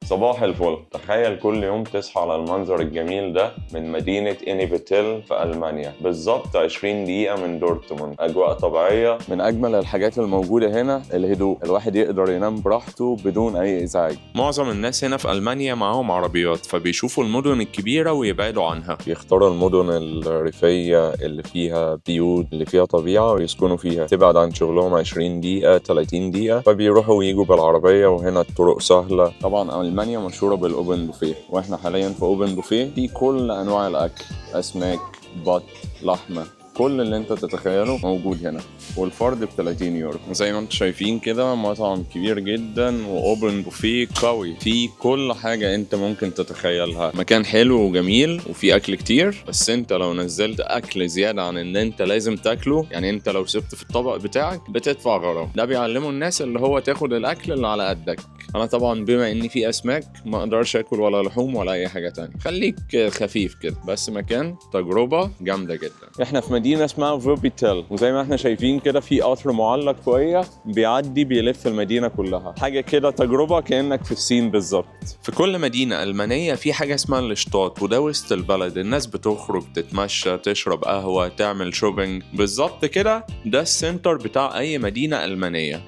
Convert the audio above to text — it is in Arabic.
صباح الفل. تخيل كل يوم تصحى على المنظر الجميل ده من مدينة إنيبيتيل في ألمانيا، بالظبط 20 دقيقة من دورتموند. أجواء طبيعية. من أجمل الحاجات الموجودة هنا الهدوء، الواحد يقدر ينام براحته بدون أي إزعاج. معظم الناس هنا في ألمانيا معاهم عربيات، فبيشوفوا المدن الكبيرة ويبعدوا عنها. يختاروا المدن الريفية اللي فيها بيوت، اللي فيها طبيعة ويسكنوا فيها، تبعد عن شغلهم 20 دقيقة 30 دقيقة، فبيروحوا ويجوا بالعربية. وهنا الطرق سهلة. طبعا ألمانيا مشهورة بالأوبن بوفيه، واحنا حاليا في أوبن بوفيه في كل أنواع الأكل، أسماك، بط، لحمة، كل اللي انت تتخيله موجود هنا، والفرد ب30 يورو. زي ما انتم شايفين كده مطعم كبير جدا واوبن بوفيه قوي، فيه كل حاجة انت ممكن تتخيلها. مكان حلو وجميل وفيه اكل كتير، بس انت لو نزلت اكل زيادة عن ان انت لازم تاكله، يعني انت لو سبت في الطبق بتاعك بتدفع غرامة. ده بيعلموا الناس اللي هو تاخد الاكل اللي على قدك. انا طبعا بما اني في اسماك ما اقدرش اكل ولا لحوم ولا اي حاجة تانية. خليك خفيف كده، بس مكان تجربة جامدة جدا. احنا في مدينة اسمها فوبيتيل، وزي ما احنا شايفين كده في قطر معلق فوقيه بيعدي بيلف المدينة كلها. حاجة كده تجربة كأنك في الصين بالظبط. في كل مدينة ألمانية في حاجة اسمها الاشطاط، وده وسط البلد. الناس بتخرج تتمشى، تشرب قهوة، تعمل شوبينج. بالظبط كده، ده السنتر بتاع أي مدينة ألمانية.